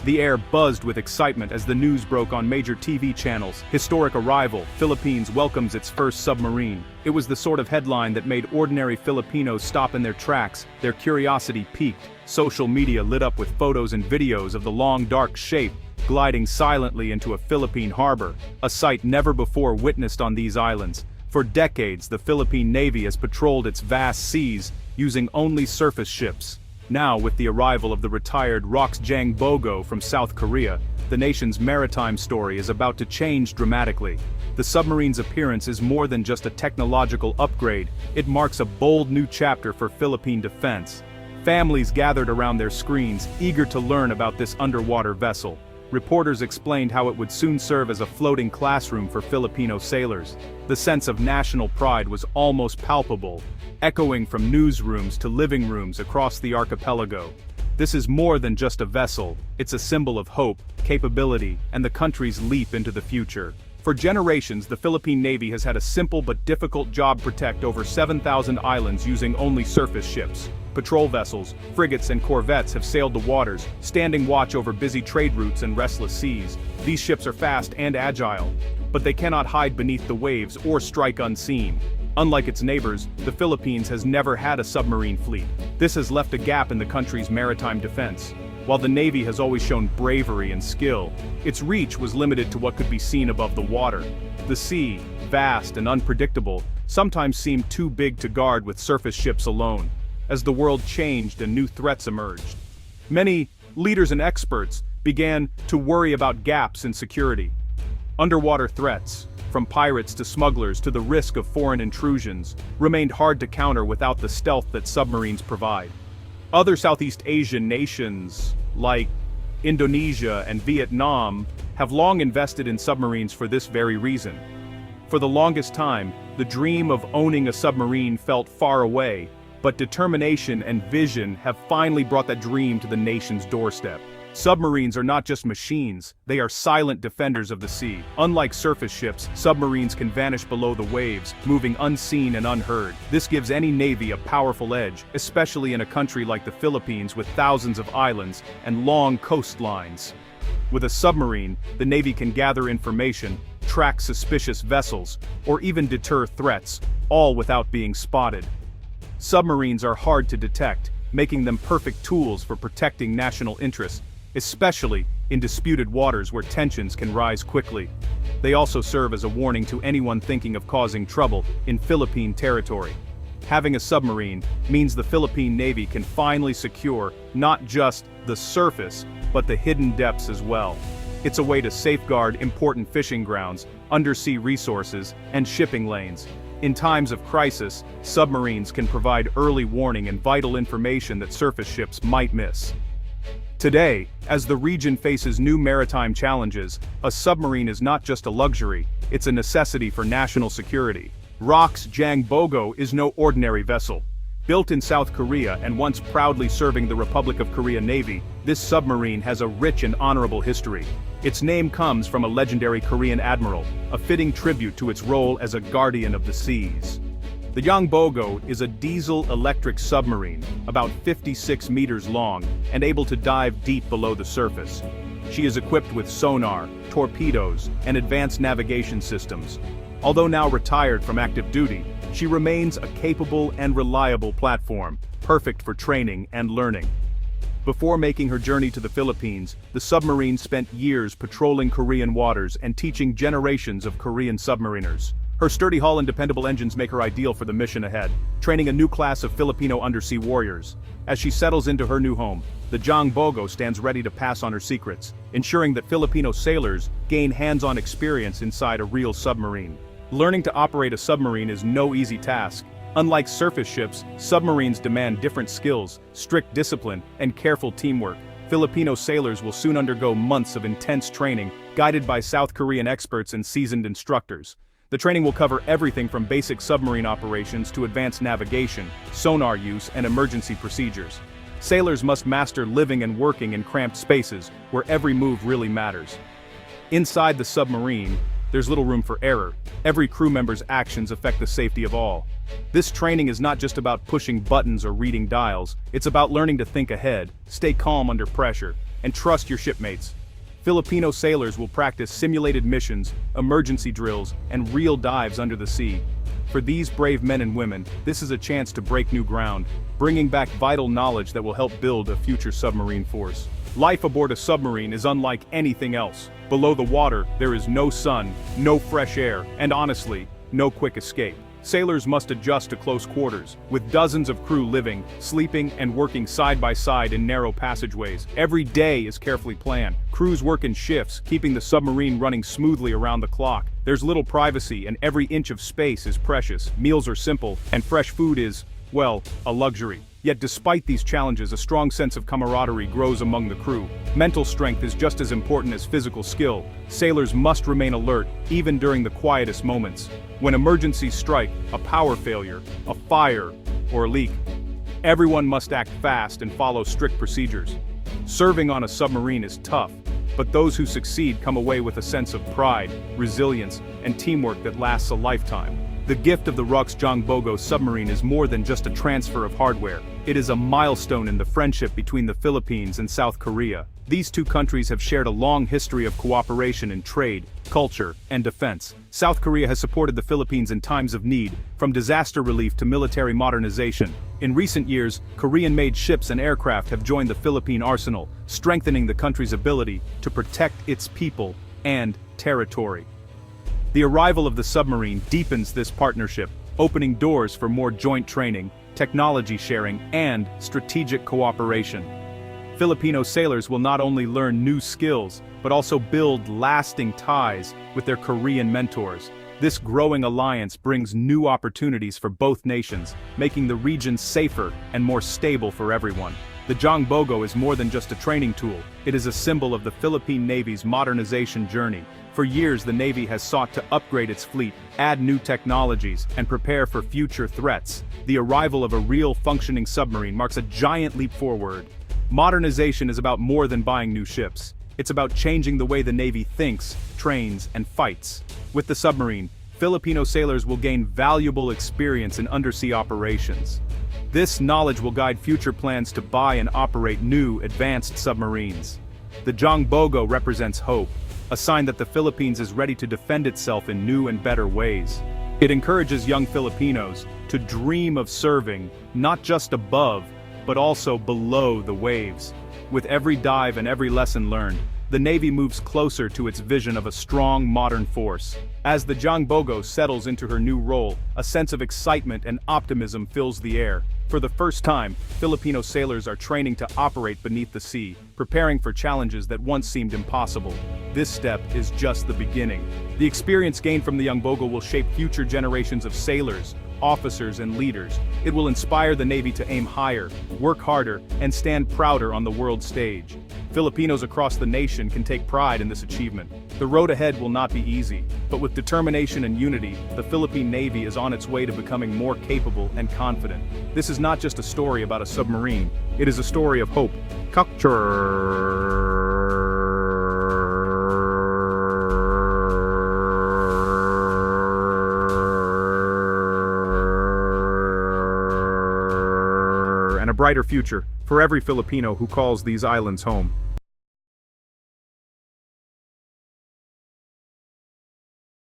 The air buzzed with excitement as the news broke on major TV channels. Historic arrival, Philippines welcomes its first submarine. It was the sort of headline that made ordinary Filipinos stop in their tracks, their curiosity piqued. Social media lit up with photos and videos of the long dark shape gliding silently into a Philippine harbor, a sight never before witnessed on these islands. For decades, the Philippine Navy has patrolled its vast seas, using only surface ships. Now, with the arrival of the retired ROKS Jang Bogo from South Korea, the nation's maritime story is about to change dramatically. The submarine's appearance is more than just a technological upgrade, it marks a bold new chapter for Philippine defense. Families gathered around their screens, eager to learn about this underwater vessel. Reporters explained how it would soon serve as a floating classroom for Filipino sailors. The sense of national pride was almost palpable, echoing from newsrooms to living rooms across the archipelago. This is more than just a vessel, it's a symbol of hope, capability, and the country's leap into the future. For generations, the Philippine Navy has had a simple but difficult job: protect over 7,000 islands using only surface ships. Patrol vessels, frigates and corvettes have sailed the waters, standing watch over busy trade routes and restless seas. These ships are fast and agile, but they cannot hide beneath the waves or strike unseen. Unlike its neighbors, the Philippines has never had a submarine fleet. This has left a gap in the country's maritime defense. While the Navy has always shown bravery and skill, its reach was limited to what could be seen above the water. The sea, vast and unpredictable, sometimes seemed too big to guard with surface ships alone. As the world changed and new threats emerged, many leaders and experts began to worry about gaps in security. Underwater threats, from pirates to smugglers to the risk of foreign intrusions, remained hard to counter without the stealth that submarines provide. Other Southeast Asian nations, like Indonesia and Vietnam, have long invested in submarines for this very reason. For the longest time, the dream of owning a submarine felt far away, but determination and vision have finally brought that dream to the nation's doorstep. Submarines are not just machines, they are silent defenders of the sea. Unlike surface ships, submarines can vanish below the waves, moving unseen and unheard. This gives any navy a powerful edge, especially in a country like the Philippines with thousands of islands and long coastlines. With a submarine, the Navy can gather information, track suspicious vessels, or even deter threats, all without being spotted. Submarines are hard to detect, making them perfect tools for protecting national interests, especially in disputed waters where tensions can rise quickly. They also serve as a warning to anyone thinking of causing trouble in Philippine territory. Having a submarine means the Philippine Navy can finally secure not just the surface, but the hidden depths as well. It's a way to safeguard important fishing grounds, undersea resources, and shipping lanes. In times of crisis, submarines can provide early warning and vital information that surface ships might miss. Today, as the region faces new maritime challenges, a submarine is not just a luxury, it's a necessity for national security. ROKS Jang Bogo is no ordinary vessel. Built in South Korea and once proudly serving the Republic of Korea Navy, this submarine has a rich and honorable history. Its name comes from a legendary Korean admiral, a fitting tribute to its role as a guardian of the seas. The Jang Bogo is a diesel-electric submarine, about 56 meters long, and able to dive deep below the surface. She is equipped with sonar, torpedoes, and advanced navigation systems. Although now retired from active duty, she remains a capable and reliable platform, perfect for training and learning. Before making her journey to the Philippines, the submarine spent years patrolling Korean waters and teaching generations of Korean submariners. Her sturdy hull and dependable engines make her ideal for the mission ahead, training a new class of Filipino undersea warriors. As she settles into her new home, the Jang Bogo stands ready to pass on her secrets, ensuring that Filipino sailors gain hands-on experience inside a real submarine. Learning to operate a submarine is no easy task. Unlike surface ships, submarines demand different skills, strict discipline, and careful teamwork. Filipino sailors will soon undergo months of intense training, guided by South Korean experts and seasoned instructors. The training will cover everything from basic submarine operations to advanced navigation, sonar use, and emergency procedures. Sailors must master living and working in cramped spaces, where every move really matters. Inside the submarine, there's little room for error. Every crew member's actions affect the safety of all. This training is not just about pushing buttons or reading dials, it's about learning to think ahead, stay calm under pressure, and trust your shipmates. Filipino sailors will practice simulated missions, emergency drills, and real dives under the sea. For these brave men and women, this is a chance to break new ground, bringing back vital knowledge that will help build a future submarine force. Life aboard a submarine is unlike anything else. Below the water, there is no sun, no fresh air, and honestly, no quick escape. Sailors must adjust to close quarters, with dozens of crew living, sleeping, and working side by side in narrow passageways. Every day is carefully planned. Crews work in shifts, keeping the submarine running smoothly around the clock. There's little privacy, and every inch of space is precious. Meals are simple, and fresh food is, well, a luxury. Yet despite these challenges, a strong sense of camaraderie grows among the crew. Mental strength is just as important as physical skill. Sailors must remain alert, even during the quietest moments. When emergencies strike, a power failure, a fire, or a leak, everyone must act fast and follow strict procedures. Serving on a submarine is tough, but those who succeed come away with a sense of pride, resilience, and teamwork that lasts a lifetime. The gift of the ROKS Jang Bogo submarine is more than just a transfer of hardware. It is a milestone in the friendship between the Philippines and South Korea. These two countries have shared a long history of cooperation in trade, culture, and defense. South Korea has supported the Philippines in times of need, from disaster relief to military modernization. In recent years, Korean-made ships and aircraft have joined the Philippine arsenal, strengthening the country's ability to protect its people and territory. The arrival of the submarine deepens this partnership, opening doors for more joint training, technology sharing, and strategic cooperation. Filipino sailors will not only learn new skills, but also build lasting ties with their Korean mentors. This growing alliance brings new opportunities for both nations, making the region safer and more stable for everyone. The Jang Bogo is more than just a training tool. It is a symbol of the Philippine Navy's modernization journey. For years, the Navy has sought to upgrade its fleet, add new technologies, and prepare for future threats. The arrival of a real functioning submarine marks a giant leap forward. Modernization is about more than buying new ships. It's about changing the way the Navy thinks, trains, and fights. With the submarine, Filipino sailors will gain valuable experience in undersea operations. This knowledge will guide future plans to buy and operate new, advanced submarines. The Jang Bogo represents hope, a sign that the Philippines is ready to defend itself in new and better ways. It encourages young Filipinos to dream of serving, not just above, but also below the waves. With every dive and every lesson learned, the Navy moves closer to its vision of a strong, modern force. As the Jang Bogo settles into her new role, a sense of excitement and optimism fills the air. For the first time, Filipino sailors are training to operate beneath the sea, preparing for challenges that once seemed impossible. This step is just the beginning. The experience gained from the Jang Bogo will shape future generations of sailors, officers, and leaders. It will inspire the Navy to aim higher, work harder, and stand prouder on the world stage. Filipinos across the nation can take pride in this achievement. The road ahead will not be easy, but with determination and unity, the Philippine Navy is on its way to becoming more capable and confident. This is not just a story about a submarine, it is a story of hope, culture, and a brighter future for every Filipino who calls these islands home.